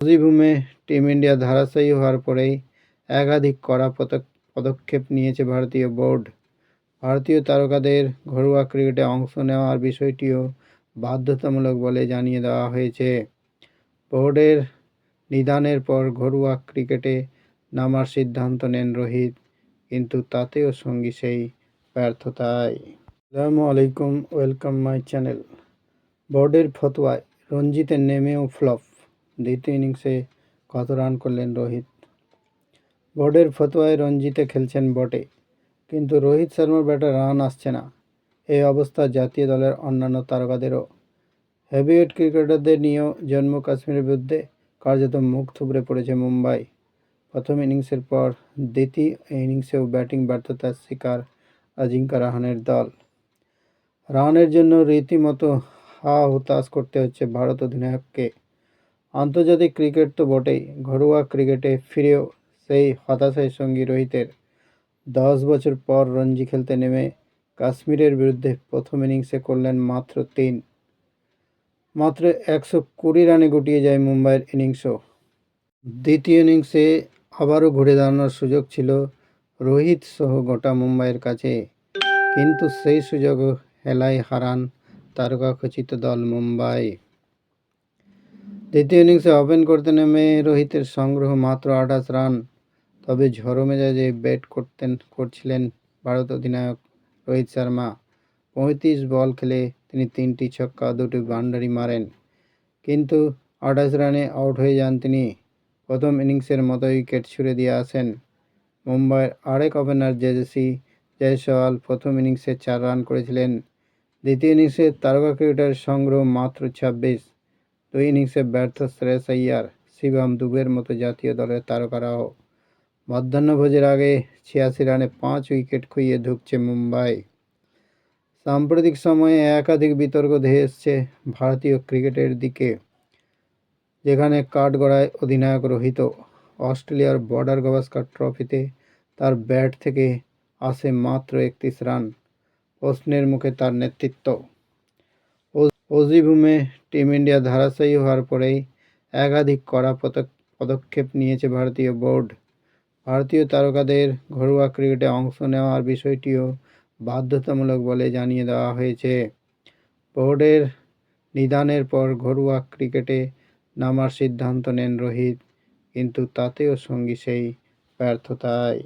মুজিবুমে team India ধারাশায়ী হওয়ার পরেই একাধিক কড়া পদক্ষেপ নিয়েছে ভারতীয় বোর্ড। ভারতীয় তারকাদের ঘরোয়া ক্রিকেটে অংশ নেওয়ার বিষয়টিও বাধ্যতামূলক বলে জানিয়ে দেওয়া হয়েছে। বোর্ডের নিদানের পর ঘরোয়া ক্রিকেটে নামার সিদ্ধান্ত নেন রোহিত, কিন্তু তাতেও সঙ্গী সেই ব্যর্থতায়। আসসালামু আলাইকুম, ওয়েলকাম মাই চ্যানেল। বোর্ডের ফতোয়ায় রঞ্জিতে নেমেও ফ্লপ, দ্বিতীয় ইনিংসে কত রান করলেন রোহিত। বোর্ডের ফতোয়ায় রঞ্জিতে খেলছেন বটে, কিন্তু রোহিত শর্মার ব্যাটে রান আসছে না। এই অবস্থা জাতীয় দলের অন্যান্য তারকাদেরও। হেভিওয়েট ক্রিকেটারদের নিয়েও জম্মু কাশ্মীরের বিরুদ্ধে কার্যত মুখ থুবড়ে পড়েছে মুম্বাই। প্রথম ইনিংসের পর দ্বিতীয় ইনিংসেও ব্যাটিং ব্যর্থতার শিকার অজিঙ্কা রাহানের দল। রানের জন্য রীতিমতো হুতাশ করতে হচ্ছে ভারত অধিনায়ককে। আন্তর্জাতিক ক্রিকেট তো বটেই, ঘরোয়া ক্রিকেটে ফিরেও সেই হতাশায় সঙ্গী রোহিতের। 10 বছর পর রঞ্জি খেলতে নেমে কাশ্মীরের বিরুদ্ধে প্রথম ইনিংসে করলেন মাত্র 120 রানে গুটিয়ে যায় মুম্বাইয়ের ইনিংসও। দ্বিতীয় ইনিংসে আবারও ঘুরে দাঁড়ানোর সুযোগ ছিল রোহিত সহ গোটা মুম্বাইয়ের কাছে, কিন্তু সেই সুযোগও হেলায় হারান তারকাখচিত দল মুম্বাই। দ্বিতীয় ইনিংসে ওপেন করতে নেমে রোহিতের সংগ্রহ মাত্র 28 রান। তবে ঝড়ো মেজাজে ব্যাট করছিলেন ভারত অধিনায়ক রোহিত শর্মা। 35 বল খেলে তিনি 3টি ছক্কা 2টি বাউন্ডারি মারেন, কিন্তু 28 রানে আউট হয়ে যান তিনি। প্রথম ইনিংসের মতো উইকেট ছুড়ে দিয়ে আসেন মুম্বাইয়ের আরেক ওপেনার তেজস্বী জয়সওয়াল। প্রথম ইনিংসে 4 রান করেছিলেন। দ্বিতীয় ইনিংসে তারকা ক্রিকেটারের সংগ্রহ মাত্র 26। দুই ইনিংসে ব্যর্থ শ্রেয়স আইয়ার, শিবম দুবের মতো জাতীয় দলের তারকারাও। মধ্যাহ্নভোজের আগে 86 রানে 5 উইকেট খুইয়ে ধুঁকছে মুম্বাই। সাম্প্রতিক সময়ে একাধিক বিতর্ক ধেয়ে এসছে ভারতীয় ক্রিকেটের দিকে, যেখানে কাঠগড়ায় অধিনায়ক রোহিত। অস্ট্রেলিয়ার বর্ডার গাভাস্কার ট্রফিতে তার ব্যাট থেকে আসে মাত্র 31 রান। প্রশ্নের মুখে তার নেতৃত্ব। মুজিবুমে টিম ইন্ডিয়া ধারাশায়ী হওয়ার পরেই একাধিক কড়া পদক্ষেপ নিয়েছে ভারতীয় বোর্ড। ভারতীয় তারকাদের ঘরোয়া ক্রিকেটে অংশ নেওয়ার বিষয়টিও বাধ্যতামূলক বলে জানিয়ে দেওয়া হয়েছে। বোর্ডের নিদানের পর ঘরোয়া ক্রিকেটে নামার সিদ্ধান্ত নেন রোহিত, কিন্তু তাতেও সঙ্গী সেই ব্যর্থতায়।